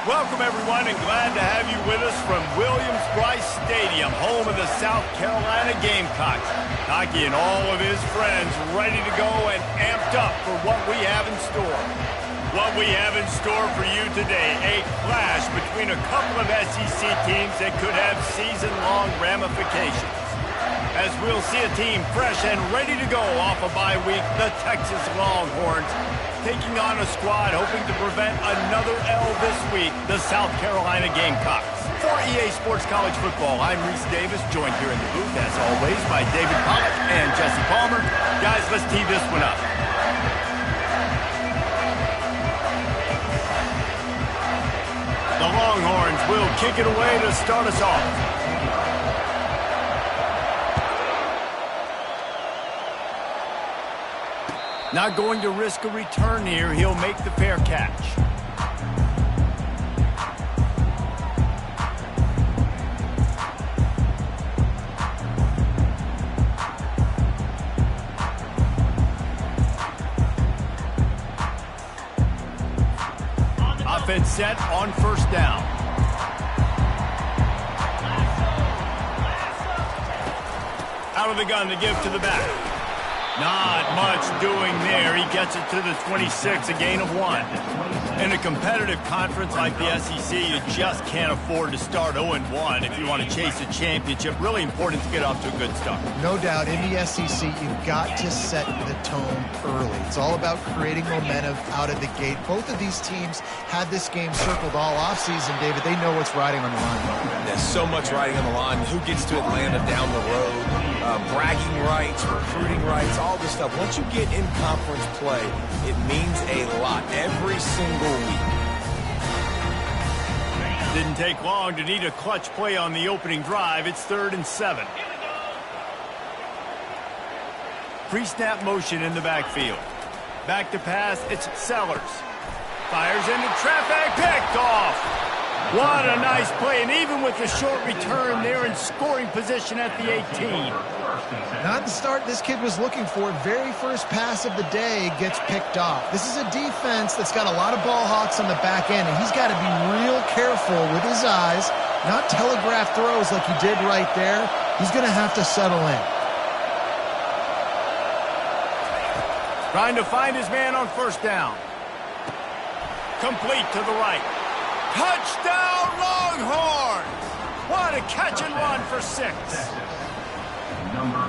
Welcome, everyone, and glad to have you with us from Williams-Brice Stadium, home of the South Carolina Gamecocks. Hockey and all of his friends ready to go and amped up for what we have in store. What we have in store for you today, a clash between a couple of SEC teams that could have season-long ramifications. As we'll see a team fresh and ready to go off a bye week, the Texas Longhorns, taking on a squad hoping to prevent another L this week, the South Carolina Gamecocks. For EA Sports College Football, I'm Reese Davis, joined here in the booth, as always, by David Pollock and Jesse Palmer. Guys, let's tee this one up. The Longhorns will kick it away to start us off. Not going to risk a return here. He'll make the fair catch. Offense set on first down. Out of the gun to give to the back. Not much doing there. He gets it to the 26, a gain of 1. In a competitive conference like the SEC, you just can't afford to start 0-1 if you want to chase a championship. Really important to get off to a good start. No doubt, in the SEC, you've got to set the tone early. It's all about creating momentum out of the gate. Both of these teams had this game circled all offseason, David. They know what's riding on the line. There's so much riding on the line. Who gets to Atlanta down the road? Bragging rights, recruiting rights, all this stuff. Once you get in conference play, it means a lot every single week. Didn't take long to need a clutch play on the opening drive. It's 3rd and 7. Pre-snap motion in the backfield. Back to pass, it's Sellers. Fires into traffic, picked off. What a nice play, and even with the short return, they're in scoring position at the 18. Not the start this kid was looking for. Very first pass of the day gets picked off. This is a defense that's got a lot of ball hawks on the back end, and he's got to be real careful with his eyes, not telegraph throws like he did right there. He's going to have to settle in. Trying to find his man on first down. Complete to the right. Touchdown, Longhorns! What a catch and run for 6.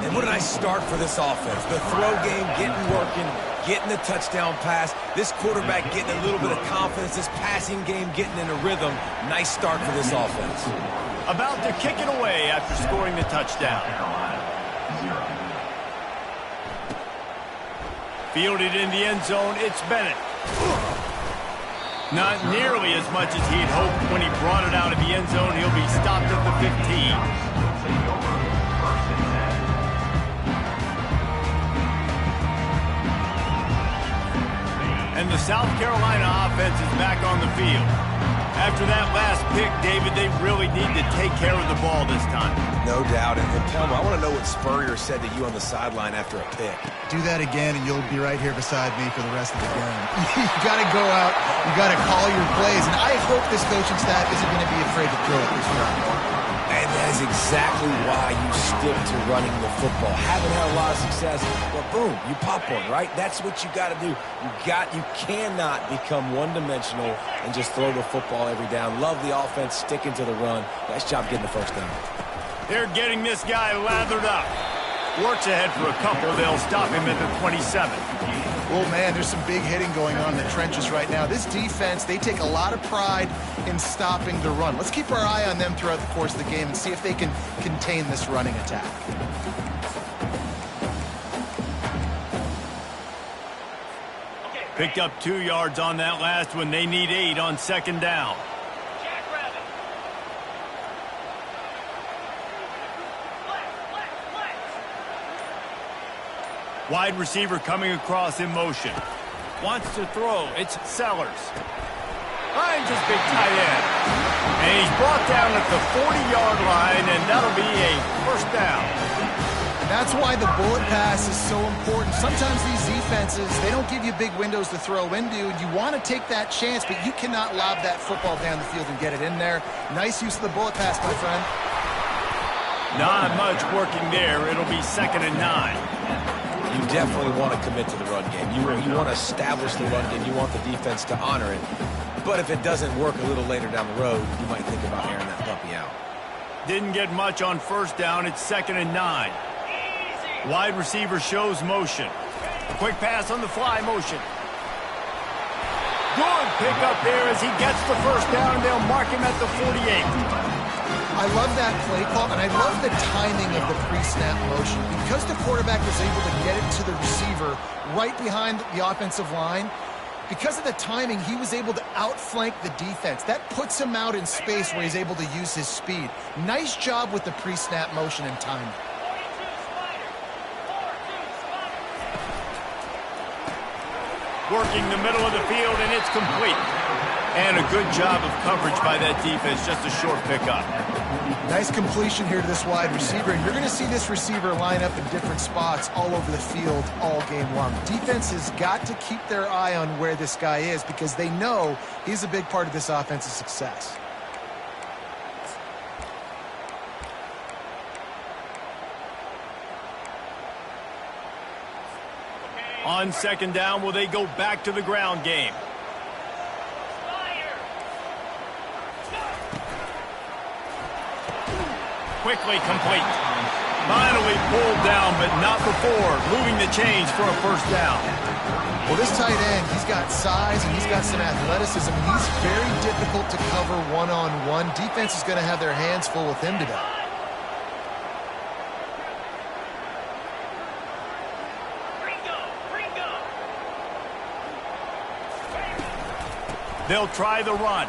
And what a nice start for this offense. The throw game getting working, getting the touchdown pass. This quarterback getting a little bit of confidence. This passing game getting in a rhythm. Nice start for this offense. About to kick it away after scoring the touchdown. Fielded in the end zone, it's Bennett. Not nearly as much as he'd hoped when he brought it out of the end zone. He'll be stopped at the 15. And the South Carolina offense is back on the field. After that last pick, David, they really need to take care of the ball this time. No doubt. And Pelham, I want to know what Spurrier said to you on the sideline after a pick. Do that again, and you'll be right here beside me for the rest of the game. You got to go out. You got to call your plays. And I hope this coaching staff isn't going to be afraid to throw it this round. And that is exactly why you stick to running the football. Haven't had a lot of success, but boom, you pop one, right? That's what you got to do. You cannot become one-dimensional and just throw the football every down. Love the offense, sticking to the run. Nice job getting the first down. They're getting this guy lathered up. Works ahead for a couple. They'll stop him at the 27. Oh, man, there's some big hitting going on in the trenches right now. This defense, they take a lot of pride in stopping the run. Let's keep our eye on them throughout the course of the game and see if they can contain this running attack. Picked up 2 yards on that last one. They need 8 on second down. Wide receiver coming across in motion. Wants to throw. It's Sellers. Finds his big tight end. And he's brought down at the 40-yard line, and that'll be a first down. That's why the bullet pass is so important. Sometimes these defenses, they don't give you big windows to throw into, and you want to take that chance, but you cannot lob that football down the field and get it in there. Nice use of the bullet pass, my friend. Not much working there. It'll be 2nd and 9. You definitely want to commit to the run game. You want to establish the run game. You want the defense to honor it. But if it doesn't work a little later down the road, you might think about airing that puppy out. Didn't get much on 1st down. It's 2nd and 9. Wide receiver shows motion. Quick pass on the fly motion. Good pickup there as he gets the 1st down, and they'll mark him at the 48. I love that play call, and I love the timing of the pre-snap motion. Because the quarterback was able to get it to the receiver right behind the offensive line, because of the timing, he was able to outflank the defense. That puts him out in space where he's able to use his speed. Nice job with the pre-snap motion and timing. Working the middle of the field, and it's complete. And a good job of coverage by that defense, just a short pickup. Nice completion here to this wide receiver, and you're going to see this receiver line up in different spots all over the field all game long. Defense has got to keep their eye on where this guy is because they know he's a big part of this offense's success. On 2nd down, will they go back to the ground game? Quickly complete. Finally pulled down, but not before. Moving the chains for a 1st down. Well, this tight end, he's got size and he's got some athleticism. He's very difficult to cover one-on-one. Defense is going to have their hands full with him today. They'll try the run.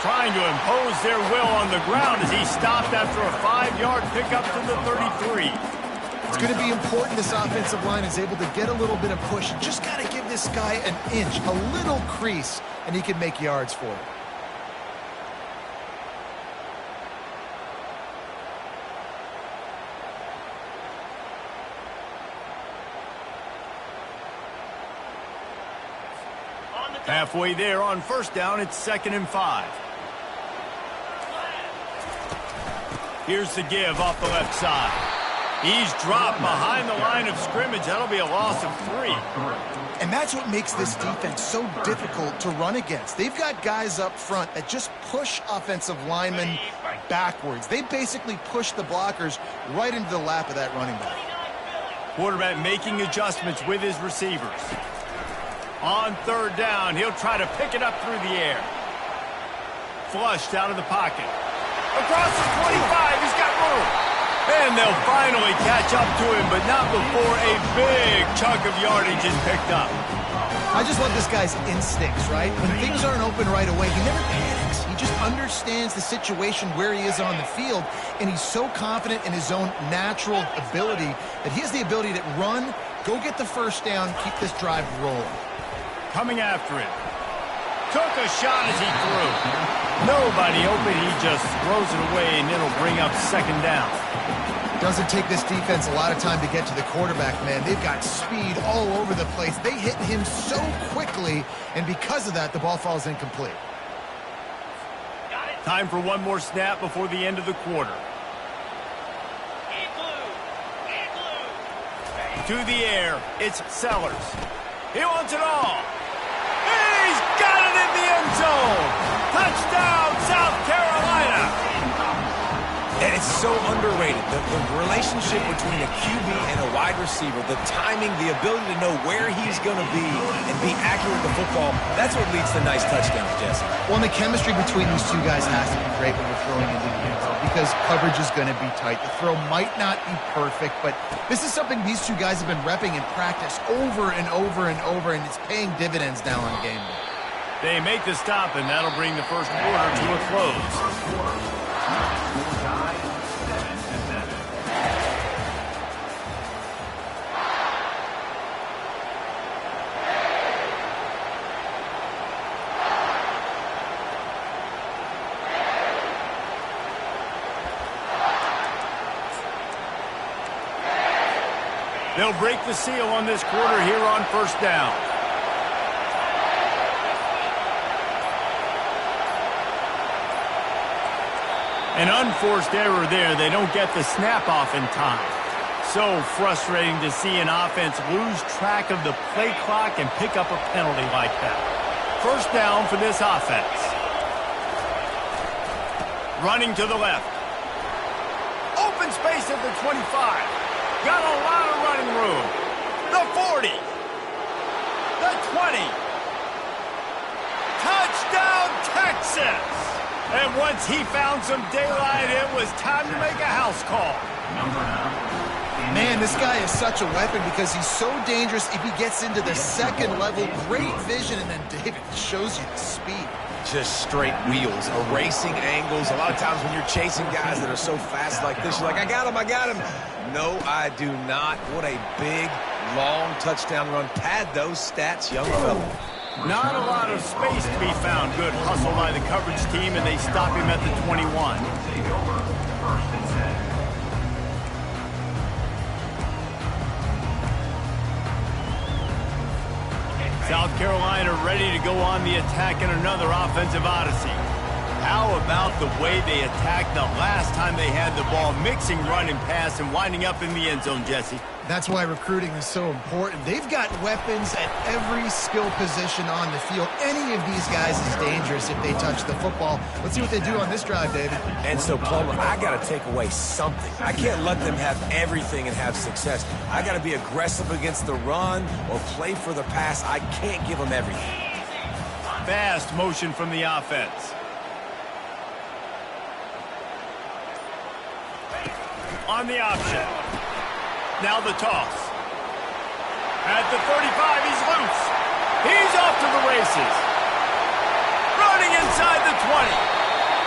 Trying to impose their will on the ground as he stopped after a 5-yard pickup to the 33. It's going to be important this offensive line is able to get a little bit of push. You just got to give this guy an inch, a little crease, and he can make yards for it. Halfway there on 1st down, it's 2nd and 5. Here's the give off the left side. He's dropped behind the line of scrimmage. That'll be a loss of 3. And that's what makes this defense so difficult to run against. They've got guys up front that just push offensive linemen backwards. They basically push the blockers right into the lap of that running back. Quarterback making adjustments with his receivers. On 3rd down, he'll try to pick it up through the air. Flushed out of the pocket. Across the 25, he's got room. And they'll finally catch up to him, but not before a big chunk of yardage is picked up. I just love this guy's instincts, right? When things aren't open right away, he never panics. He just understands the situation where he is on the field, and he's so confident in his own natural ability that he has the ability to run, go get the 1st down, keep this drive rolling. Coming after it. Took a shot as he threw. Nobody open. He just throws it away, and it'll bring up 2nd down. Doesn't take this defense a lot of time to get to the quarterback, man. They've got speed all over the place. They hit him so quickly, and because of that, the ball falls incomplete. Time for one more snap before the end of the quarter. To the air, it's Sellers. He wants it all. He's got it in the end zone. Touchdown, South Carolina. And it's so underrated. The relationship between a QB and a wide receiver, the timing, the ability to know where he's going to be and be accurate with the football, that's what leads to nice touchdowns, Jesse. Well, and the chemistry between these two guys has to be great when you're throwing into the end zone because coverage is going to be tight. The throw might not be perfect, but this is something these two guys have been repping in practice over and over and over, and it's paying dividends now on game day. They make the stop, and that'll bring the 1st quarter to a close. They'll break the seal on this quarter here on first down. An unforced error there. They don't get the snap off in time. So frustrating to see an offense lose track of the play clock and pick up a penalty like that. First down for this offense. Running to the left. Open space at the 25. Got a lot of running room. The 40. The 20. Touchdown, Texas! And once he found some daylight, it was time to make a house call. Man, this guy is such a weapon because he's so dangerous if he gets into the second level. Great vision, and then David shows you the speed. Just straight wheels, erasing angles. A lot of times when you're chasing guys that are so fast like this, you're like, I got him, I got him. No, I do not. What a big, long touchdown run. Pad those stats, young fella. Not a lot of space to be found. Good hustle by the coverage team, and they stop him at the 21. South Carolina ready to go on the attack in another offensive odyssey. How about the way they attacked the last time they had the ball, mixing run and pass and winding up in the end zone, Jesse? That's why recruiting is so important. They've got weapons at every skill position on the field. Any of these guys is dangerous if they touch the football. Let's see what they do on this drive, David. And so, Palmer, I got to take away something. I can't let them have everything and have success. I got to be aggressive against the run or play for the pass. I can't give them everything. Fast motion from the offense. On the option. Now the toss. At the 35, he's loose. He's off to the races. Running inside the 20.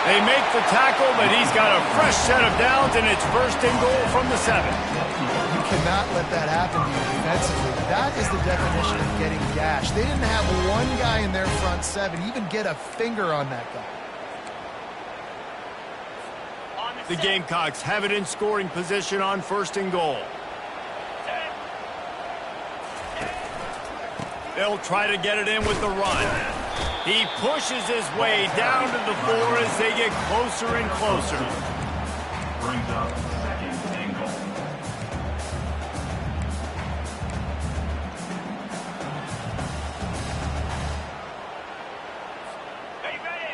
They make the tackle, but he's got a fresh set of downs, and it's first and goal from the 7. You cannot let that happen to you defensively. That is the definition of getting gashed. They didn't have one guy in their front 7 even get a finger on that guy. The Gamecocks have it in scoring position on first and goal. They'll try to get it in with the run. He pushes his way down to the 4 as they get closer and closer. Brings up second and goal.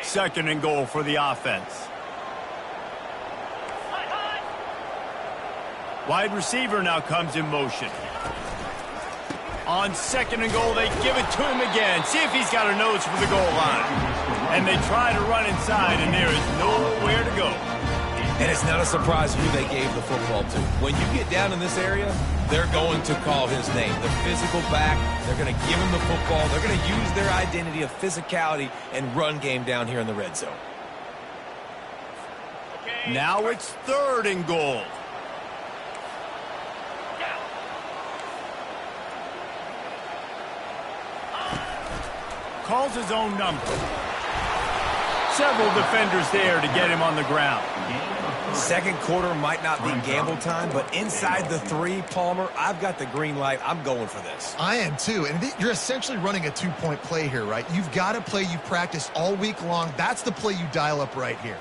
Second and goal for the offense. Wide receiver now comes in motion. On second and goal, they give it to him again. See if he's got a nose for the goal line. And they try to run inside, and there is nowhere to go. And it's not a surprise who they gave the football to. When you get down in this area, they're going to call his name. The physical back, they're going to give him the football. They're going to use their identity of physicality and run game down here in the red zone. Now it's third and goal. Calls his own number. Several defenders there to get him on the ground. Second quarter might not be gamble time, but inside the 3, Palmer, I've got the green light. I'm going for this. I am too, and you're essentially running a 2-point play here, right? You've got to play you practiced all week long. That's the play you dial up right here.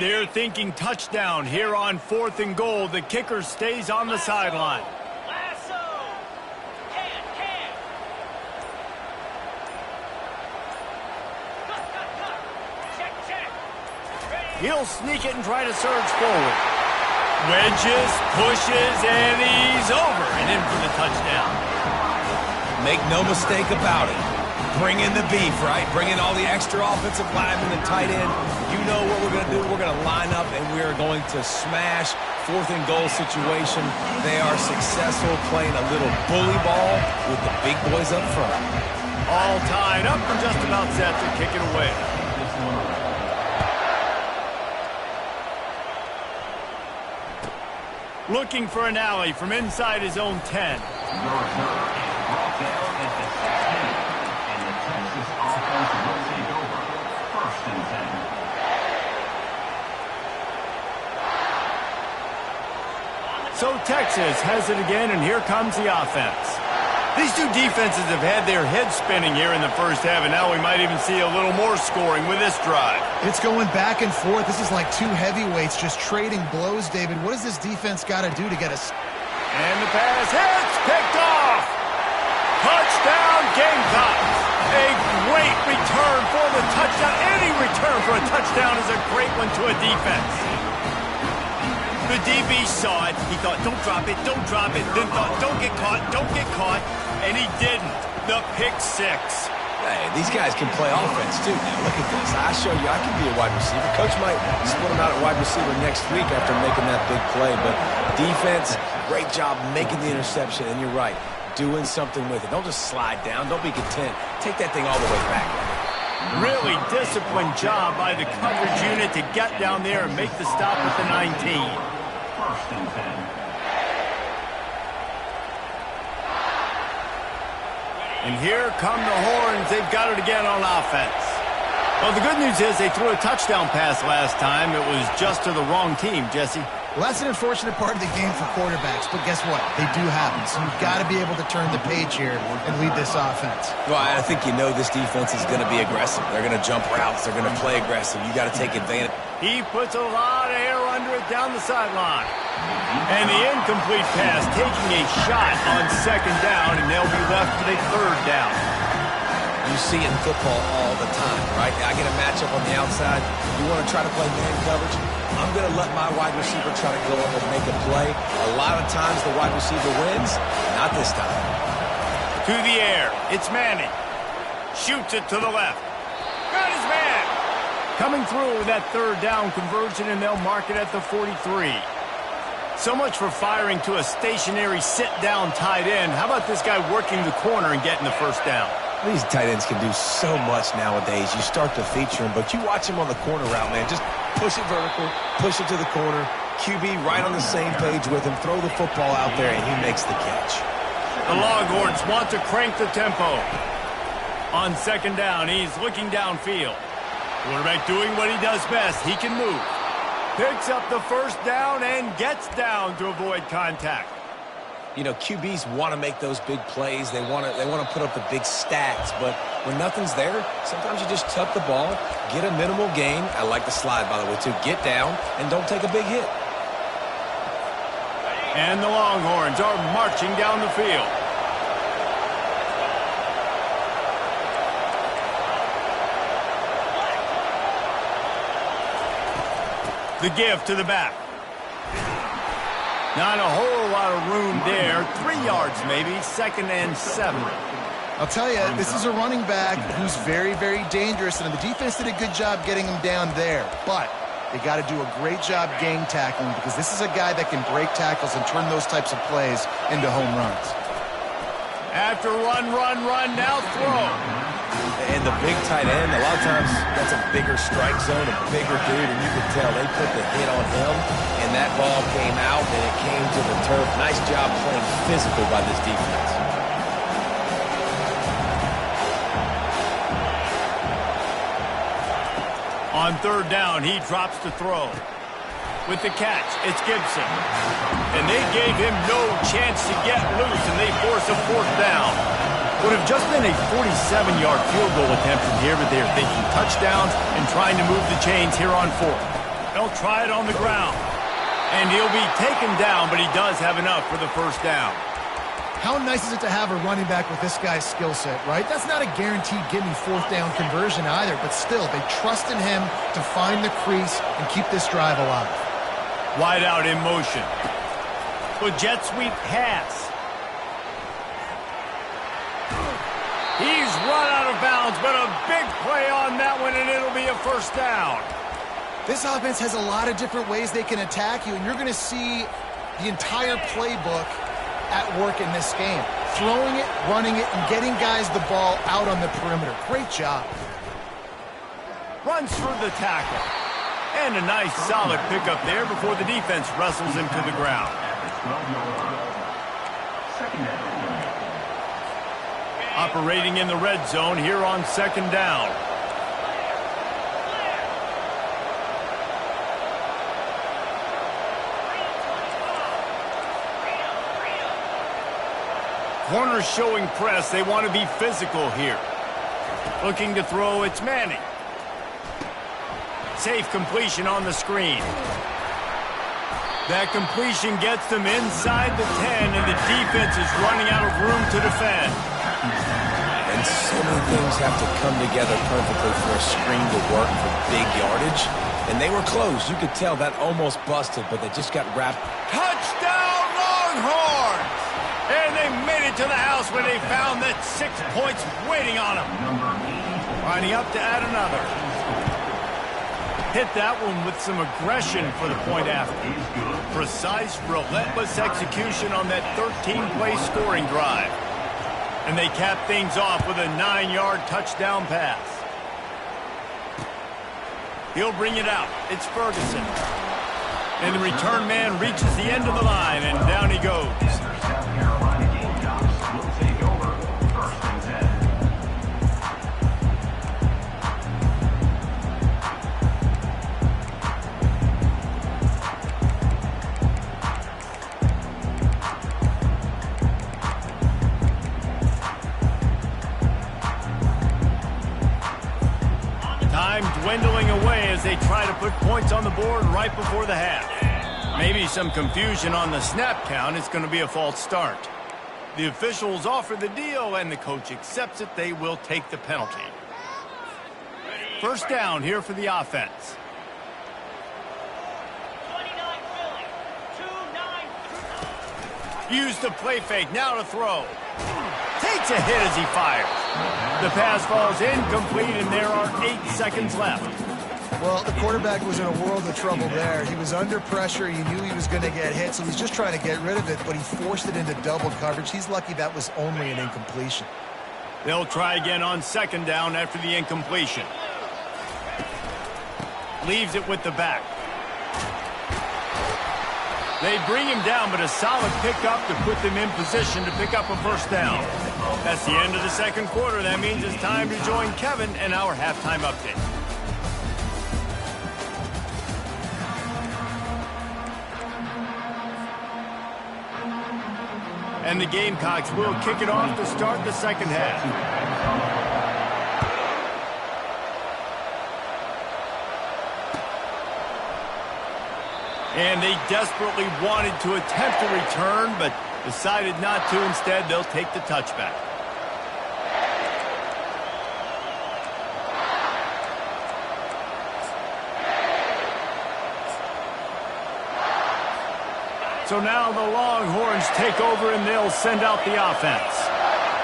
They're thinking touchdown here on fourth and goal. The kicker stays on the sideline. He'll sneak it and try to surge forward. Wedges, pushes, and he's over and in for the touchdown. Make no mistake about it. Bring in the beef, right? Bring in all the extra offensive linemen and tight end. You know what we're going to do. We're going to line up, and we're going to smash fourth and goal situation. They are successful playing a little bully ball with the big boys up front. All tied up and just about set to kick it away. Looking for an alley from inside his own 10. Your third is brought down at the 16, and the Texas offense will take over. First and 10. So Texas has it again, and here comes the offense. These two defenses have had their heads spinning here in the first half, and now we might even see a little more scoring with this drive. It's going back and forth. This is like two heavyweights just trading blows, David. What does this defense got to do to get us? And the pass hits, picked off. Touchdown, Gamecocks. A great return for the touchdown. Any return for a touchdown is a great one to a defense. The DB saw it. He thought, don't drop it, don't drop it. Then thought, don't get caught, don't get caught. And he didn't. The pick six. Hey, these guys can play offense, too. Now, look at this. I show you I can be a wide receiver. Coach might split him out at wide receiver next week after making that big play. But defense, great job making the interception. And you're right, doing something with it. Don't just slide down. Don't be content. Take that thing all the way back. Really disciplined job by the coverage unit to get down there and make the stop at the 19. First and 10. And here come the horns. They've got it again on offense. Well, the good news is they threw a touchdown pass last time. It was just to the wrong team, Jesse. Well, that's an unfortunate part of the game for quarterbacks, but guess what? They do happen, so you've got to be able to turn the page here and lead this offense. Well, I think you know this defense is going to be aggressive. They're going to jump routes. They're going to play aggressive. You got to take advantage. He puts a lot of air under it down the sideline. And the incomplete pass taking a shot on second down, and they'll be left with a third down. You see it in football all the time, right? I get a matchup on the outside. You want to try to play man coverage? I'm going to let my wide receiver try to go up and make a play. A lot of times the wide receiver wins. Not this time. To the air. It's Manning. Shoots it to the left. Got his man. Coming through with that third down conversion, and they'll mark it at the 43. So much for firing to a stationary sit-down tight end. How about this guy working the corner and getting the first down? These tight ends can do so much nowadays. You start to feature them, but you watch him on the corner route, man. Just push it vertical, push it to the corner. QB right on the same page with him. Throw the football out there, and he makes the catch. The Longhorns want to crank the tempo. On second down, he's looking downfield. Quarterback doing what he does best. He can move. Picks up the first down and gets down to avoid contact. You know, QBs want to make those big plays. They want to put up the big stats. But when nothing's there, sometimes you just tuck the ball, get a minimal gain. I like the slide, by the way, too. Get down and don't take a big hit. And the Longhorns are marching down the field. The give to the back. Not a whole lot of room there. 3 yards maybe. Second and 7. I'll tell you, this is a running back who's very, very dangerous, and the defense did a good job getting him down there. But they got to do a great job game tackling, because this is a guy that can break tackles and turn those types of plays into home runs. After run, now throw. And the big tight end, a lot of times that's a bigger strike zone, a bigger dude, and you can tell they put the hit on him, and that ball came out, and it came to the turf. Nice job playing physical by this defense. On third down, he drops to throw. With the catch, it's Gibson. And they gave him no chance to get loose, and they force a fourth down. Would have just been a 47-yard field goal attempt from here, but they're thinking touchdowns and trying to move the chains here on fourth. They'll try it on the ground. And he'll be taken down, but he does have enough for the first down. How nice is it to have a running back with this guy's skill set, right? That's not a guaranteed give-me fourth down conversion either, but still, they trust in him to find the crease and keep this drive alive. Wide out in motion. The jet sweep pass. He's run out of bounds, but a big play on that one, and it'll be a first down. This offense has a lot of different ways they can attack you, and you're going to see the entire playbook at work in this game. Throwing it, running it, and getting guys the ball out on the perimeter. Great job. Runs through the tackle. And a nice solid pickup there before the defense wrestles him to the ground. Operating in the red zone here on second down. Corners showing press. They want to be physical here. Looking to throw, it's Manning. Safe completion on the screen. That completion gets them inside the 10, and the defense is running out of room to defend. And so many things have to come together perfectly for a screen to work for big yardage. And they were close. You could tell that almost busted, but they just got wrapped. Touchdown, Longhorns! And they made it to the house where they found that 6 points waiting on them. Lining up to add another. Hit that one with some aggression for the point after. Precise, relentless execution on that 13-play scoring drive. And they cap things off with a 9-yard touchdown pass. He'll bring it out. It's Ferguson. And the return man reaches the end of the line, and down he goes. South Carolina Gamecocks will take over 1st and 10. Time dwindling away as they try to put points on the board right before the half. Maybe some confusion on the snap count. It's going to be a false start. The officials offer the deal, and the coach accepts it. They will take the penalty. First down here for the offense. Use the play fake. Now to throw. Takes a hit as he fires. The pass falls incomplete, and there are 8 seconds left. Well, the quarterback was in a world of trouble there. He was under pressure. He knew he was going to get hit, so he's just trying to get rid of it, but he forced it into double coverage. He's lucky that was only an incompletion. They'll try again on second down after the incompletion. Leaves it with the back. They bring him down, but a solid pickup to put them in position to pick up a first down. That's the end of the second quarter. That means it's time to join Kevin and our halftime update. And the Gamecocks will kick it off to start the second half. And they desperately wanted to attempt a return, but decided not to. Instead, they'll take the touchback. So now the Longhorns take over, and they'll send out the offense.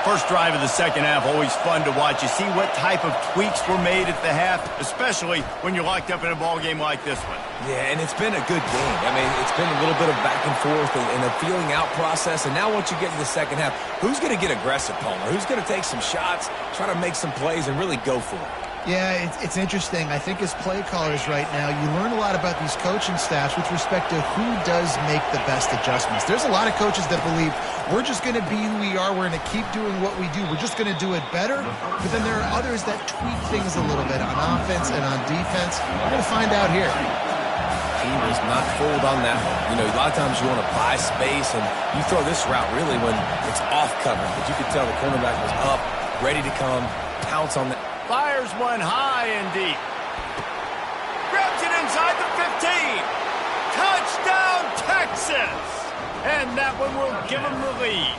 First drive of the second half, always fun to watch. You see what type of tweaks were made at the half, especially when you're locked up in a ball game like this one. Yeah, and it's been a good game. I mean, it's been a little bit of back and forth and a feeling out process. And now once you get to the second half, who's going to get aggressive, Palmer? Who's going to take some shots, try to make some plays, and really go for it? Yeah, it's interesting. I think as play callers right now, you learn a lot about these coaching staffs with respect to who does make the best adjustments. There's a lot of coaches that believe we're just going to be who we are. We're going to keep doing what we do. We're just going to do it better. But then there are others that tweak things a little bit on offense and on defense. We're going to find out here. He was not fooled on that one. You know, a lot of times you want to buy space, and you throw this route really when it's off cover. But you could tell the cornerback was up, ready to come, pounce on that. Fires one high and deep. Grabs it inside the 15. Touchdown, Texas! And that one will give him the lead.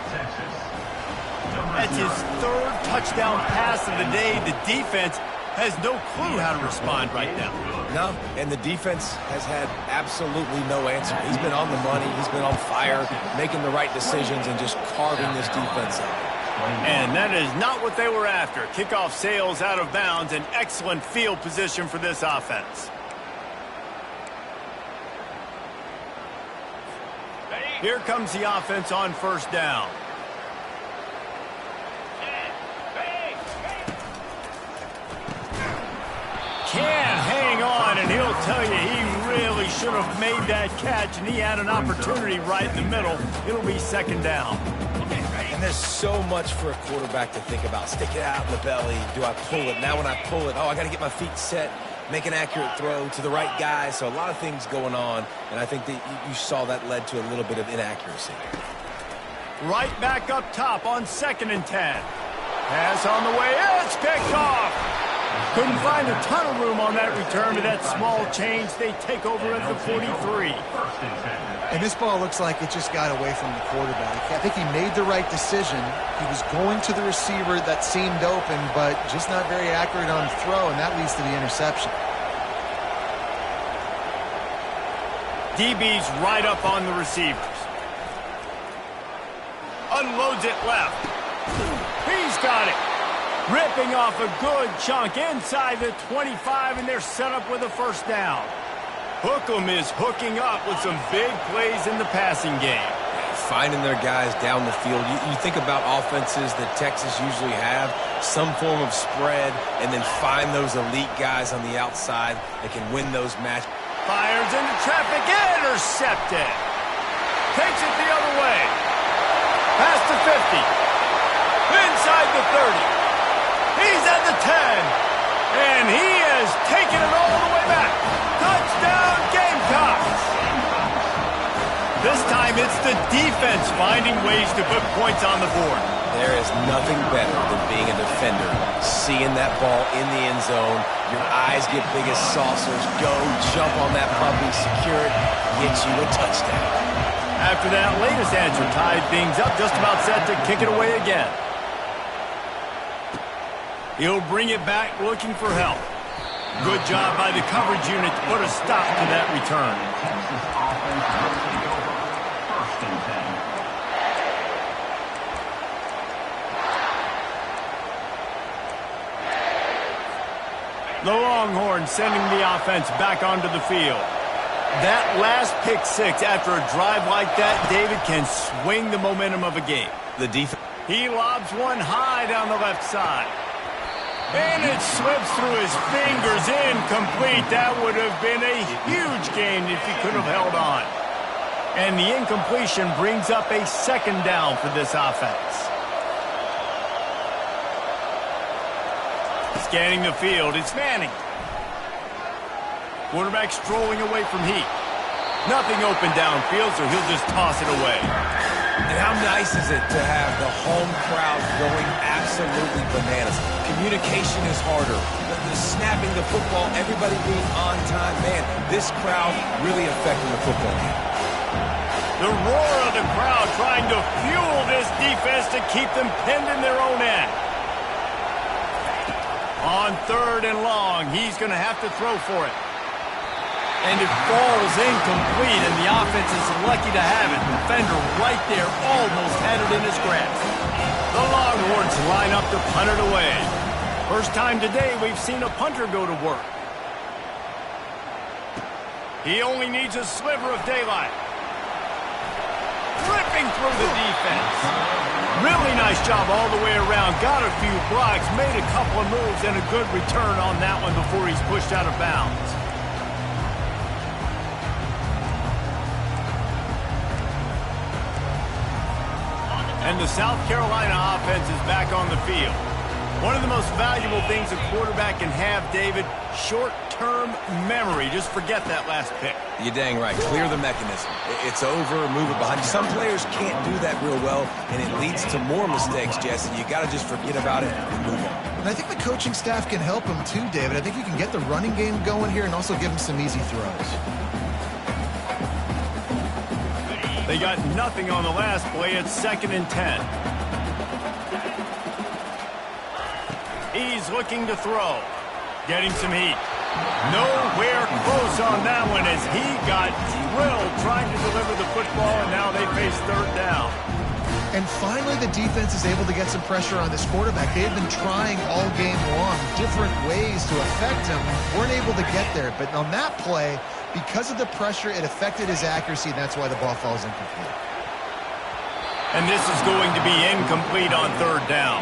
That's his third touchdown pass of the day. The defense has no clue how to respond right now. No, and the defense has had absolutely no answer. He's been on the money. He's been on fire, making the right decisions and just carving this defense up. And that is not what they were after. Kickoff sails out of bounds. An excellent field position for this offense. Here comes the offense on first down. Can't hang on, and he'll tell you he really should have made that catch, and he had an opportunity right in the middle. It'll be second down. And there's so much for a quarterback to think about. Stick it out in the belly. Do I pull it? Now when I pull it, I got to get my feet set, make an accurate throw to the right guy. So a lot of things going on, and I think that you saw that led to a little bit of inaccuracy. Right back up top on 2nd and 10. Pass on the way. It's picked off. Couldn't find a ton of room on that return to that small change. They take over at the 43. And this ball looks like it just got away from the quarterback. I think he made the right decision. He was going to the receiver that seemed open, but just not very accurate on the throw, and that leads to the interception. DB's right up on the receivers. Unloads it left. He's got it. Ripping off a good chunk inside the 25, and they're set up with a first down. Hookem is hooking up with some big plays in the passing game. Finding their guys down the field. You think about offenses that Texas usually have, some form of spread, and then find those elite guys on the outside that can win those matches. Fires into traffic, intercepted. Takes it the other way. Past the 50. Inside the 30. He's at the 10. And he has taken it all the way back. Touchdown, Gamecocks. This time it's the defense finding ways to put points on the board. There is nothing better than being a defender, seeing that ball in the end zone. Your eyes get big as saucers. Go, jump on that puppy, secure it, get you a touchdown. After that latest answer tied things up, just about set to kick it away again. He'll bring it back looking for help. Good job by the coverage unit to put a stop to that return. Texas offense will take over. 1st and 10. The Longhorns sending the offense back onto the field. That last pick six after a drive like that, David, can swing the momentum of a game. The defense. He lobs one high down the left side. And it slips through his fingers, incomplete. That would have been a huge gain if he could have held on. And the incompletion brings up a 2nd down for this offense. Scanning the field, it's Manning. Quarterback strolling away from heat. Nothing open downfield, so he'll just toss it away. And how nice is it to have the home crowd going absolutely bananas? Communication is harder. The snapping the football, everybody being on time. Man, this crowd really affecting the football game. The roar of the crowd trying to fuel this defense to keep them pinned in their own end. On 3rd and long, he's going to have to throw for it. And it falls incomplete, and the offense is lucky to have it. The defender right there almost had it in his grasp. The Longhorns line up to punt it away. First time today we've seen a punter go to work. He only needs a sliver of daylight. Ripping through the defense. Really nice job all the way around. Got a few blocks, made a couple of moves, and a good return on that one before he's pushed out of bounds. And the South Carolina offense is back on the field. One of the most valuable things a quarterback can have, David, short-term memory. Just forget that last pick. You're dang right. Clear the mechanism. It's over, move it behind you. Some players can't do that real well, and it leads to more mistakes, Jesse. You got to just forget about it and move on. And I think the coaching staff can help him too, David. I think you can get the running game going here and also give him some easy throws. They got nothing on the last play. It's 2nd and 10. He's looking to throw. Getting some heat. Nowhere close on that one as he got drilled trying to deliver the football, and now they face 3rd down. And finally the defense is able to get some pressure on this quarterback. They had been trying all game long different ways to affect him. Weren't able to get there. But on that play, because of the pressure, it affected his accuracy, and that's why the ball falls incomplete. And this is going to be incomplete on 3rd down.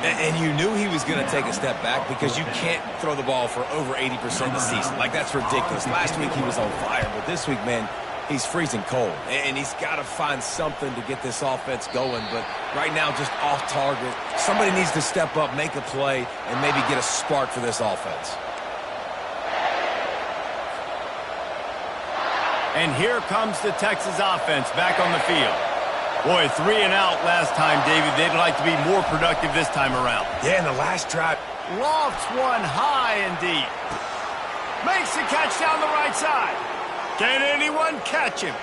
And you knew he was going to take a step back because you can't throw the ball for over 80% of the season. Like, that's ridiculous. Last week he was on fire, but this week, man, he's freezing cold. And he's got to find something to get this offense going. But right now, just off target. Somebody needs to step up, make a play, and maybe get a spark for this offense. And here comes the Texas offense back on the field. Boy, 3 and out last time, David. They'd like to be more productive this time around. Yeah, in the last drive. Lofts one high and deep. Makes the catch down the right side. Can anyone catch him?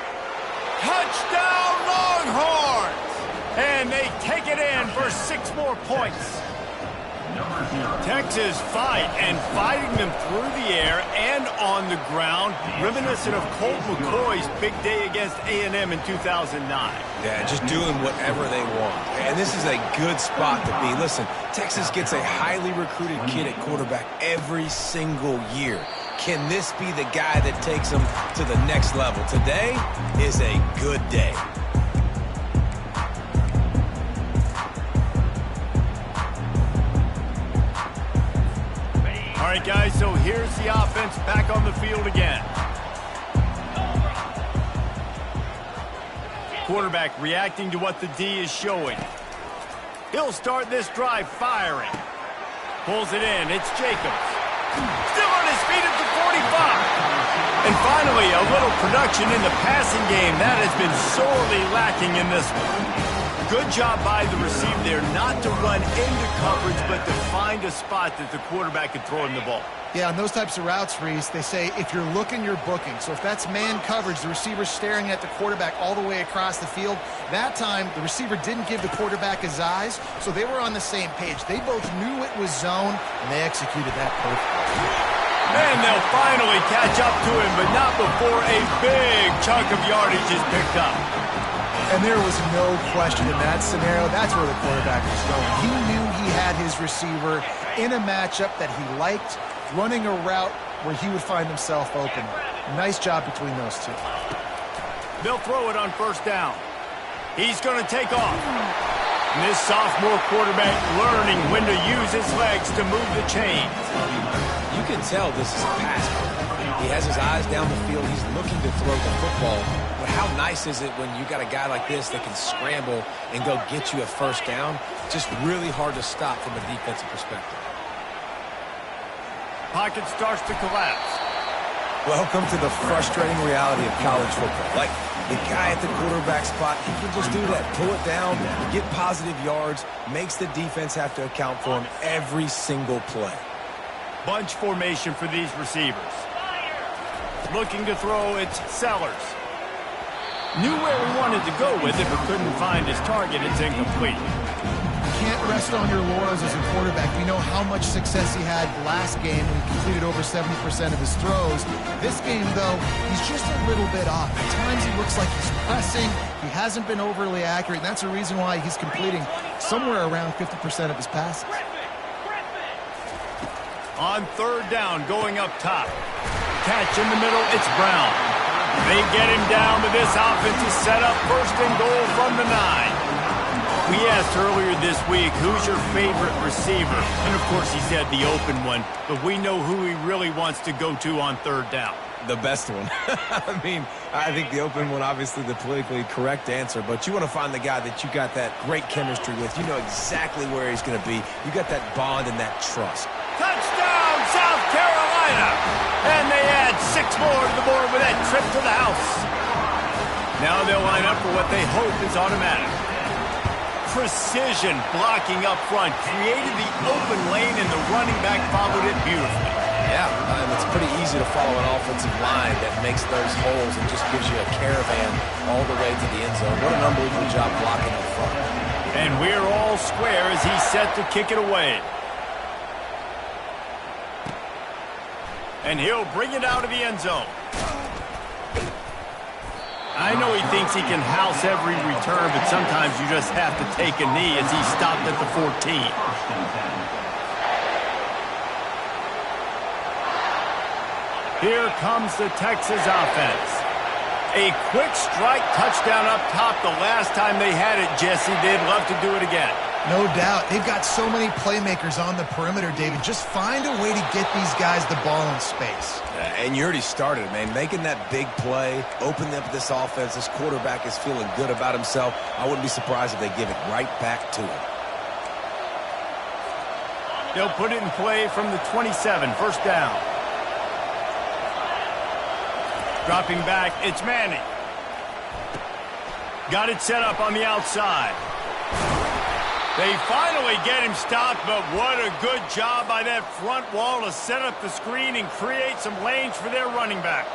Touchdown, Longhorns! And they take it in for 6 more points. Texas fight and fighting them through the air and on the ground, reminiscent of Colt McCoy's big day against A&M in 2009. Yeah, just doing whatever they want. And this is a good spot to be. Listen, Texas gets a highly recruited kid at quarterback every single year. Can this be the guy that takes them to the next level? Today is a good day. All right, guys, so here's the offense back on the field again. Quarterback reacting to what the D is showing. He'll start this drive firing. Pulls it in. It's Jacobs. Still on his feet at the 45. And finally, a little production in the passing game. That has been sorely lacking in this one. Good job by the receiver there not to run into coverage, but to find a spot that the quarterback could throw him the ball. Yeah, on those types of routes, Reese, they say if you're looking, you're booking. So if that's man coverage, the receiver's staring at the quarterback all the way across the field. That time, the receiver didn't give the quarterback his eyes, so they were on the same page. They both knew it was zone, and they executed that perfectly. And they'll finally catch up to him, but not before a big chunk of yardage is picked up. And there was no question in that scenario. That's where the quarterback was going. He knew he had his receiver in a matchup that he liked, running a route where he would find himself open. Nice job between those two. They'll throw it on first down. He's going to take off. And this sophomore quarterback learning when to use his legs to move the chains. You can tell this is a pass play. He has his eyes down the field. He's looking to throw the football. But how nice is it when you got a guy like this that can scramble and go get you a first down? Just really hard to stop from a defensive perspective. Pocket starts to collapse. Welcome to the frustrating reality of college football. Like, the guy at the quarterback spot, he can just do that. Pull it down, get positive yards, makes the defense have to account for him every single play. Bunch formation for these receivers. Looking to throw, it's Sellers. Knew where he wanted to go with it, but couldn't find his target. It's incomplete. Can't rest on your laurels as a quarterback. We know how much success he had last game when he completed over 70% of his throws. This game, though, he's just a little bit off. At times he looks like he's pressing. He hasn't been overly accurate, and that's the reason why he's completing somewhere around 50% of his passes. On third down, going up top. Catch in the middle, it's Brown. They get him down, but this offense is set up first and goal from the 9. We asked earlier this week, who's your favorite receiver? And, of course, he said the open one, but we know who he really wants to go to on third down. The best one. I mean, I think the open one, obviously the politically correct answer, but you want to find the guy that you got that great chemistry with. You know exactly where he's going to be. You got that bond and that trust. Touchdown, South Carolina! And they add 6 more to the board with that trip to the house. Now they'll line up for what they hope is automatic. Precision blocking up front, created the open lane, and the running back followed it beautifully. Yeah, and it's pretty easy to follow an offensive line that makes those holes and just gives you a caravan all the way to the end zone. What an unbelievable job blocking up front. And we're all square as he's set to kick it away. And he'll bring it out of the end zone. I know he thinks he can house every return, but sometimes you just have to take a knee as he stopped at the 14. Here comes the Texas offense. A quick strike touchdown up top the last time they had it, Jesse. They'd love to do it again. No doubt. They've got so many playmakers on the perimeter, David. Just find a way to get these guys the ball in space. And you already started, man. Making that big play, opening up this offense. This quarterback is feeling good about himself. I wouldn't be surprised if they give it right back to him. They'll put it in play from the 27, first down. Dropping back, it's Manning. Got it set up on the outside. They finally get him stopped, but what a good job by that front wall to set up the screen and create some lanes for their running back.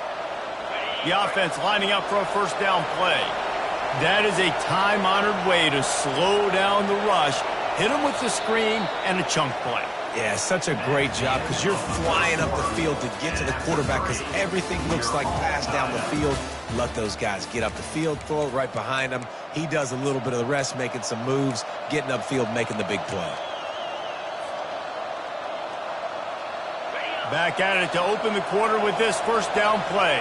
The offense lining up for a first down play. That is a time-honored way to slow down the rush, hit him with the screen, and a chunk play. Yeah, such a great job because you're flying up the field to get to the quarterback because everything looks like pass down the field. Let those guys get up the field, throw it right behind him. He does a little bit of the rest, making some moves, getting upfield, making the big play. Back at it to open the quarter with this first down play.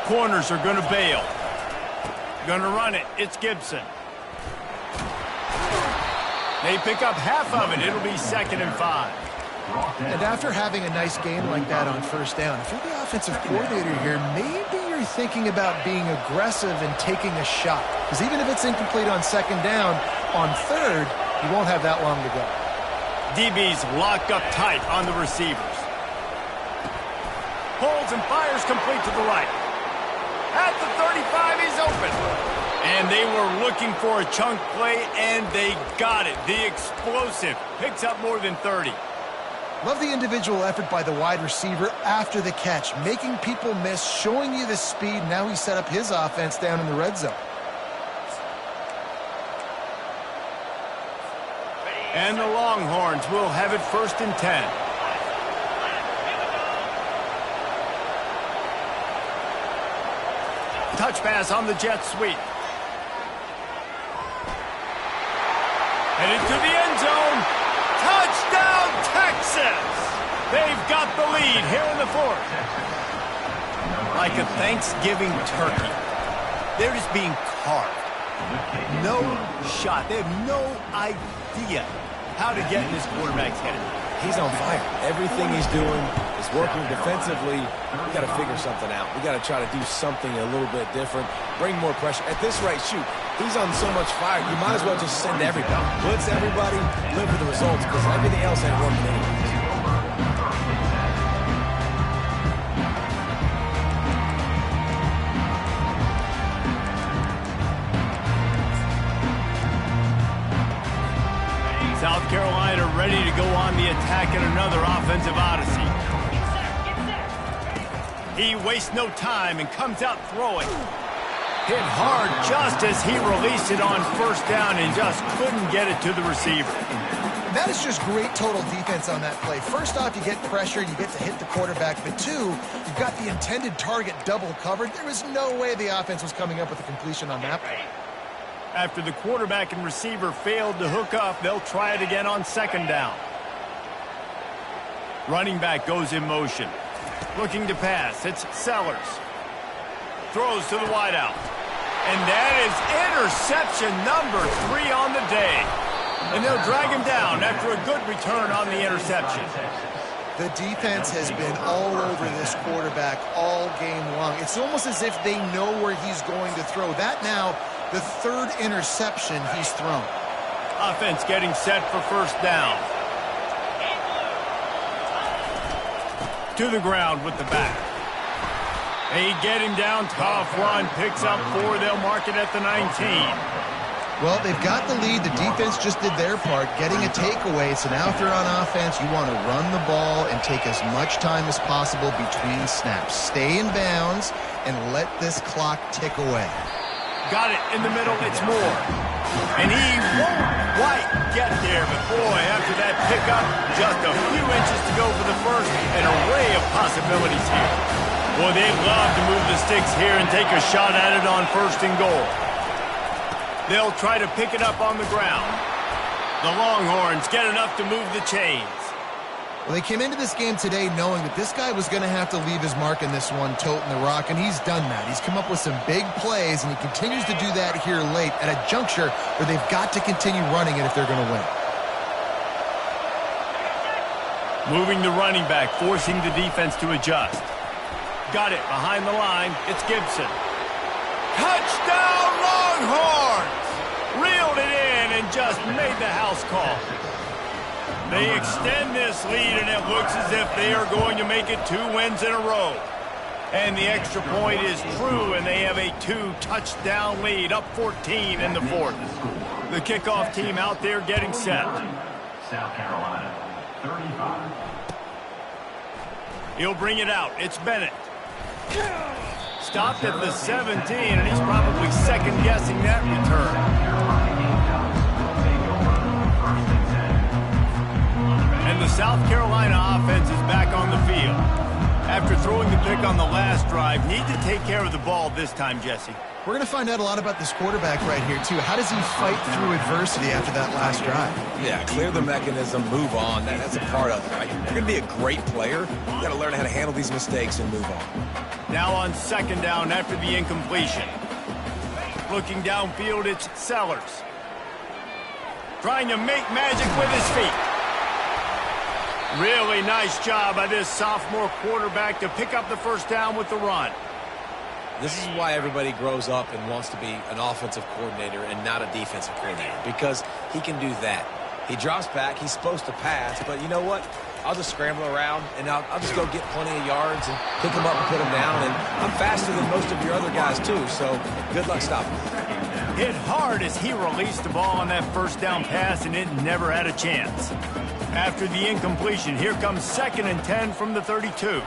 Corners are going to bail. Going to run it. It's Gibson. They pick up half of it. It'll be 2nd and 5. And after having a nice game like that on first down, if you're the offensive coordinator here, maybe you're thinking about being aggressive and taking a shot. Because even if it's incomplete on 2nd down, on 3rd, you won't have that long to go. DB's locked up tight on the receivers. Holds and fires complete to the right. At the 35, he's open. And they were looking for a chunk play, and they got it. The explosive picks up more than 30. Love the individual effort by the wide receiver after the catch, making people miss, showing you the speed. Now he set up his offense down in the red zone. And the Longhorns will have it 1st and 10. Touch pass on the jet sweep. Headed to the end zone. Touchdown, Texas! They've got the lead here in the 4th. Like a Thanksgiving turkey. They're just being carved. No shot. They have no idea how to get in this quarterback's head. He's on fire. Everything he's doing is working defensively. We got to figure something out. We got to try to do something a little bit different. Bring more pressure. At this rate, shoot, he's on so much fire. You might as well just send everybody. Blitz everybody, live with the results because everything else ain't working anyway. South Carolina ready to go on the attack in another offensive odyssey. He wastes no time and comes out throwing. Hit hard just as he released it on first down and just couldn't get it to the receiver. That is just great total defense on that play. First off, you get pressure, you get to hit the quarterback. But 2, you've got the intended target double covered. There was no way the offense was coming up with a completion on that play. After the quarterback and receiver failed to hook up, they'll try it again on 2nd down. Running back goes in motion. Looking to pass. It's Sellers. Throws to the wideout. And that is interception number 3 on the day. And they'll drag him down after a good return on the interception. The defense has been all over this quarterback all game long. It's almost as if they know where he's going to throw. That now, the 3rd interception he's thrown. Offense getting set for first down. To the ground with the back. They get him down. Tough run. Picks up 4. They'll mark it at the 19. Well, they've got the lead. The defense just did their part, getting a takeaway. So now if you're on offense, you want to run the ball and take as much time as possible between snaps. Stay in bounds and let this clock tick away. Got it in the middle. It's Moore. And he won't quite get there. But, boy, after that pickup, just a few inches to go for the first. An array of possibilities here. Boy, they'd love to move the sticks here and take a shot at it on 1st and goal. They'll try to pick it up on the ground. The Longhorns get enough to move the chains. Well, they came into this game today knowing that this guy was going to have to leave his mark in this one, toting the rock, and he's done that. He's come up with some big plays, and he continues to do that here late at a juncture where they've got to continue running it if they're going to win. Moving the running back, forcing the defense to adjust. Got it behind the line. It's Gibson. Touchdown, Longhorns! Reeled it in and just made the house call. They extend this lead, and it looks as if they are going to make it 2 wins in a row. And the extra point is true, and they have a 2-touchdown lead, up 14 in the fourth. The kickoff team out there getting set. South Carolina, 35. He'll bring it out. It's Bennett. Stopped at the 17, and he's probably second-guessing that return. And the South Carolina offense is back on the field. After throwing the pick on the last drive, need to take care of the ball this time, Jesse. We're going to find out a lot about this quarterback right here, too. How does he fight through adversity after that last drive? Yeah, clear the mechanism, move on. That's a part of it, right? You're going to be a great player. You got to learn how to handle these mistakes and move on. Now on second down after the incompletion. Looking downfield, it's Sellers. Trying to make magic with his feet. Really nice job by this sophomore quarterback to pick up the first down with the run. This is why everybody grows up and wants to be an offensive coordinator and not a defensive coordinator, because he can do that. He drops back. He's supposed to pass, but you know what? I'll just scramble around, and I'll just go get plenty of yards and pick him up and put him down, and I'm faster than most of your other guys, too, so good luck stopping. Hit hard as he released the ball on that first down pass, and it never had a chance. After the incompletion, here comes 2nd and 10 from the 32.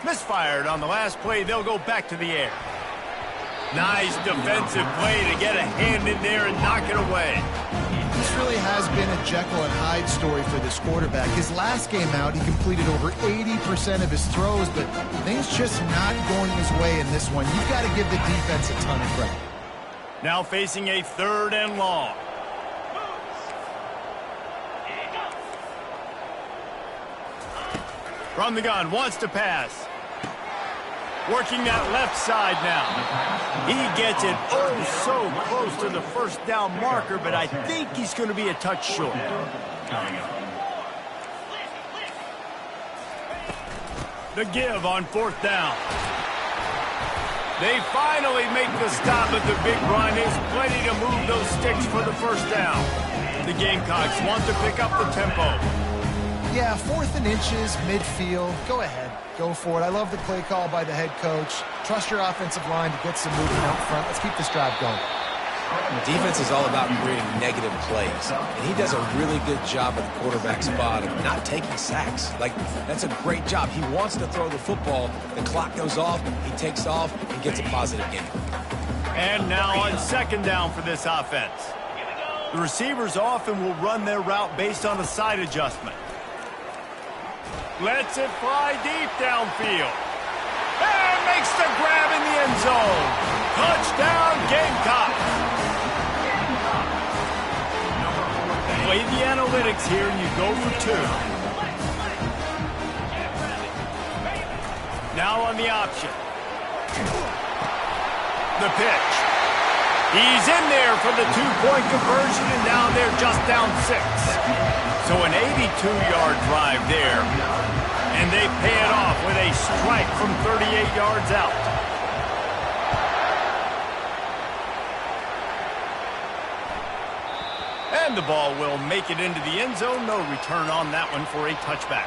Misfired on the last play. They'll go back to the air. Nice defensive play to get a hand in there and knock it away. This really has been a Jekyll and Hyde story for this quarterback. His last game out, he completed over 80% of his throws, but things just not going his way in this one. You've got to give the defense a ton of credit. Now facing a 3rd and long. From the gun, wants to pass. Working that left side now. He gets it oh so close to the first down marker, but I think he's going to be a touch short. The give on 4th down. They finally make the stop at the big run. There's plenty to move those sticks for the first down. The Gamecocks want to pick up the tempo. Yeah, 4th and inches, midfield. Go ahead. Go for it. I love the play call by the head coach. Trust your offensive line to get some movement out front. Let's keep this drive going. Defense is all about creating negative plays, and he does a really good job at the quarterback spot of not taking sacks. Like, that's a great job. He wants to throw the football. The clock goes off. He takes off and gets a positive gain. And now on 2nd down for this offense. The receivers often will run their route based on a side adjustment. Lets it fly deep downfield. And makes the grab in the end zone. Touchdown, Gamecocks. Play the analytics here, and you go for 2. Now on the option. The pitch. He's in there for the 2-point conversion, and now they're just down 6. So an 82-yard drive there. And they pay it off with a strike from 38 yards out. And the ball will make it into the end zone. No return on that one for a touchback.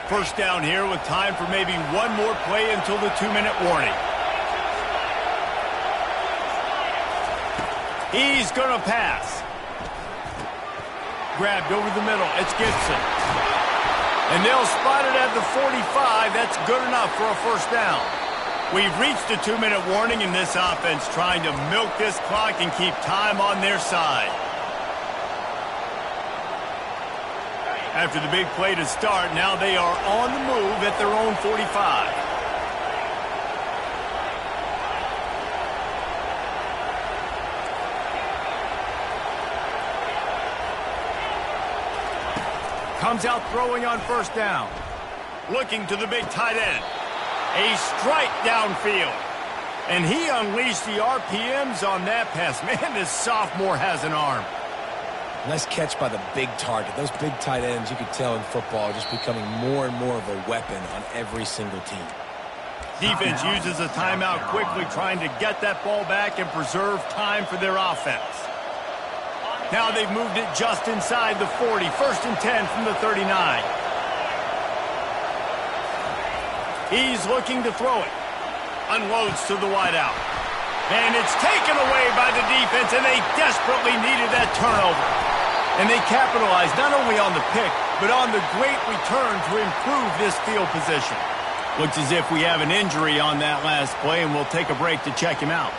First down here with time for maybe one more play until the 2-minute warning. He's going to pass. Grabbed over the middle. It's Gibson. And they'll spot it at the 45. That's good enough for a first down. We've reached the 2-minute warning in this offense, trying to milk this clock and keep time on their side. After the big play to start, now they are on the move at their own 45. Comes out throwing on first down. Looking to the big tight end. A strike downfield. And he unleashed the RPMs on that pass. Man, this sophomore has an arm. Nice catch by the big target. Those big tight ends, you could tell in football, are just becoming more and more of a weapon on every single team. Defense uses a timeout quickly, trying to get that ball back and preserve time for their offense. Now they've moved it just inside the 40. 1st and 10 from the 39. He's looking to throw it. Unloads to the wideout. And it's taken away by the defense, and they desperately needed that turnover. And they capitalized not only on the pick, but on the great return to improve this field position. Looks as if we have an injury on that last play, and we'll take a break to check him out.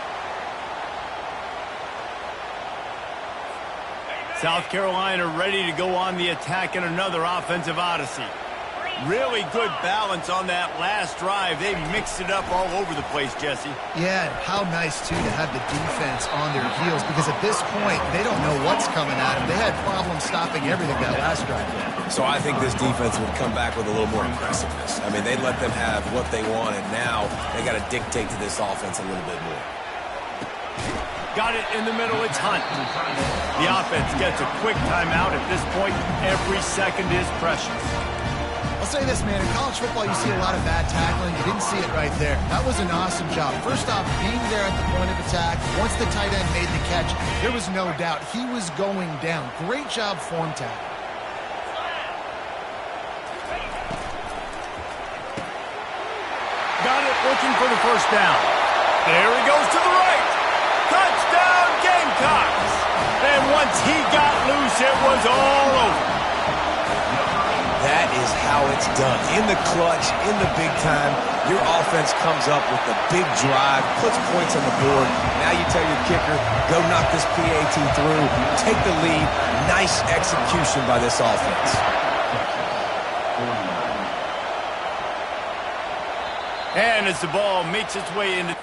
South Carolina ready to go on the attack in another offensive odyssey. Really good balance on that last drive. They mixed it up all over the place, Jesse. Yeah, and how nice, too, to have the defense on their heels, because at this point, they don't know what's coming at them. They had problems stopping everything that last drive. So I think this defense would come back with a little more aggressiveness. I mean, they let them have what they want, and now they got to dictate to this offense a little bit more. Got it in the middle. It's Hunt. The offense gets a quick timeout. At this point, every second is precious. I'll say this, man. In college football, you see a lot of bad tackling. You didn't see it right there. That was an awesome job. First off, being there at the point of attack. Once the tight end made the catch, there was no doubt he was going down. Great job form tackle. Got it, looking for the first down. There he goes to the right. Touchdown, Gamecocks. And once he got loose, it was all over. That is how it's done. In the clutch, in the big time, your offense comes up with a big drive, puts points on the board. Now you tell your kicker, go knock this PAT through, take the lead. Nice execution by this offense. And as the ball makes its way into...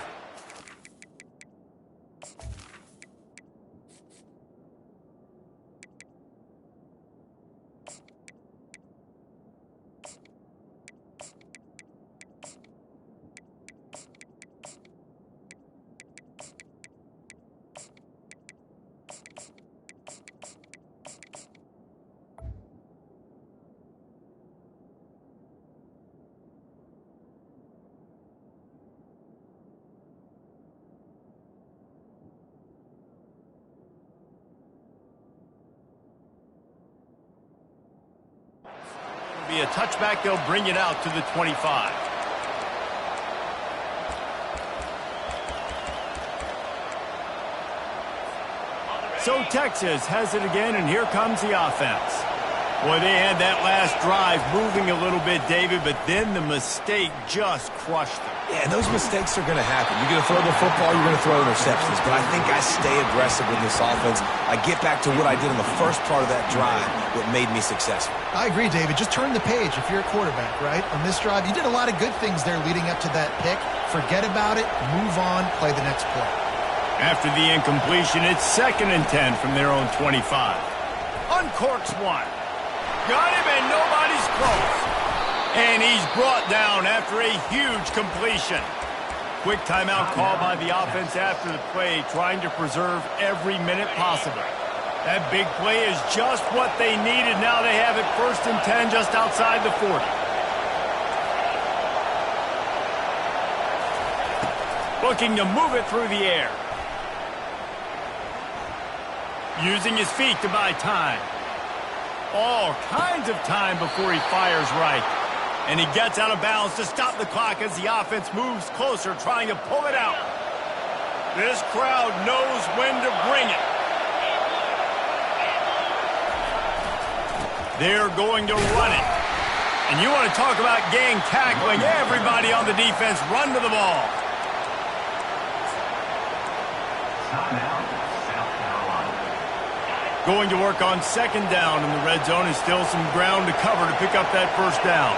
be a touchback. They'll bring it out to the 25. So Texas has it again, and here comes the offense. Boy, they had that last drive moving a little bit, David, but then the mistake just crushed them. Yeah, those mistakes are going to happen. You're going to throw the football, you're going to throw interceptions. But I think I stay aggressive with this offense. I get back to what I did in the first part of that drive, what made me successful. I agree, David. Just turn the page if you're a quarterback, right? On this drive, you did a lot of good things there leading up to that pick. Forget about it, move on, play the next play. After the incompletion, it's 2nd and 10 from their own 25. Uncorks one. Got him, and nobody's close. And he's brought down after a huge completion. Quick timeout call by the offense after the play, trying to preserve every minute possible. That big play is just what they needed. Now they have it 1st and 10 just outside the 40. Looking to move it through the air. Using his feet to buy time. All kinds of time before he fires right. And he gets out of bounds to stop the clock as the offense moves closer, trying to pull it out. This crowd knows when to bring it. They're going to run it. And you want to talk about gang tackling. Everybody on the defense run to the ball. Going to work on 2nd down in the red zone, and still some ground to cover to pick up that 1st down.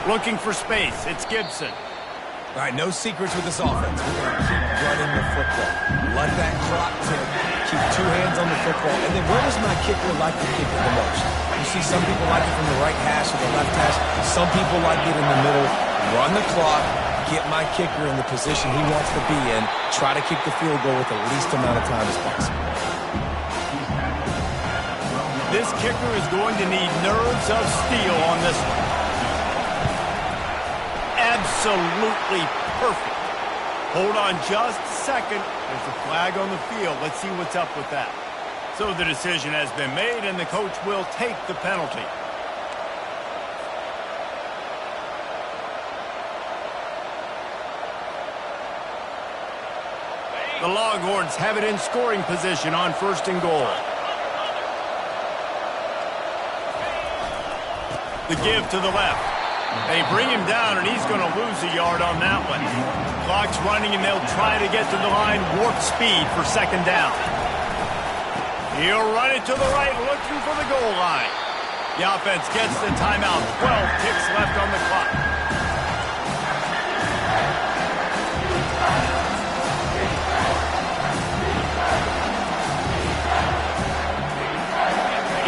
Looking for space. It's Gibson. All right, no secrets with this offense. We're going to keep running the football. Let that clock tick. Keep 2 hands on the football. And then where does my kicker like to kick it the most? You see some people like it from the right hash or the left hash. Some people like it in the middle. Run the clock. Get my kicker in the position he wants to be in. Try to kick the field goal with the least amount of time as possible. This kicker is going to need nerves of steel on this one. Absolutely perfect. Hold on just a second. There's a flag on the field. Let's see what's up with that. So the decision has been made, and the coach will take the penalty. The Longhorns have it in scoring position on 1st and goal. The give to the left. They bring him down, and he's going to lose a yard on that one. Clock's running, and they'll try to get to the line warp speed for 2nd down. He'll run it to the right, looking for the goal line. The offense gets the timeout. 12 ticks left on the clock.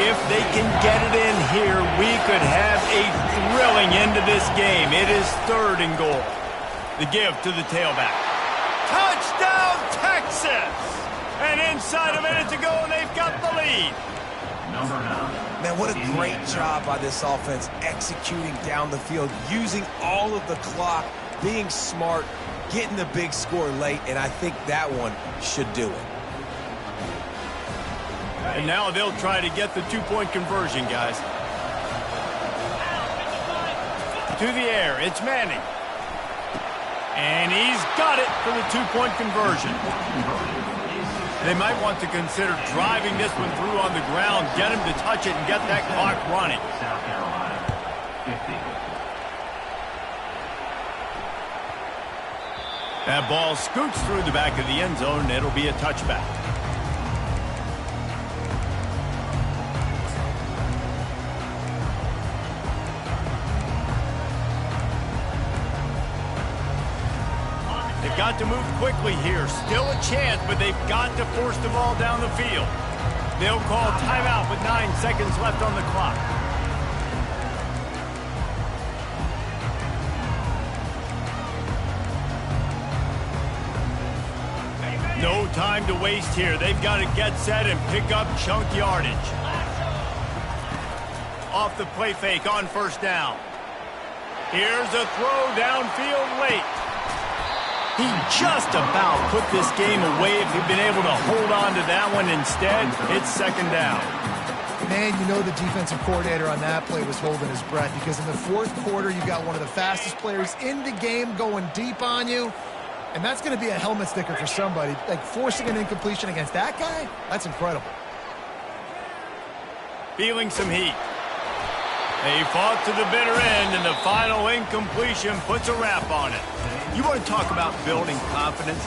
If they can get it in here, we could have a thrilling end to this game. It is 3rd and goal. The give to the tailback. Touchdown, Texas! And inside a minute to go, and they've got the lead. Number 9. Man, what a great job by this offense executing down the field, using all of the clock, being smart, getting the big score late, and I think that one should do it. And now they'll try to get the 2-point conversion, guys. To the air, it's Manning. And he's got it for the 2-point conversion. They might want to consider driving this one through on the ground, get him to touch it, and get that clock running. South Carolina, 50. That ball scoots through the back of the end zone, and it'll be a touchback. They've got to move quickly here. Still a chance, but they've got to force the ball down the field. They'll call timeout with 9 seconds left on the clock. No time to waste here. They've got to get set and pick up chunk yardage. Off the play fake on 1st down. Here's a throw downfield late. He just about put this game away if he'd been able to hold on to that one. Instead, it's 2nd down. Man, you know the defensive coordinator on that play was holding his breath, because in the 4th quarter, you've got one of the fastest players in the game going deep on you, and that's going to be a helmet sticker for somebody. Like, forcing an incompletion against that guy, that's incredible. Feeling some heat. They fought to the bitter end, and the final incompletion puts a wrap on it. You want to talk about building confidence?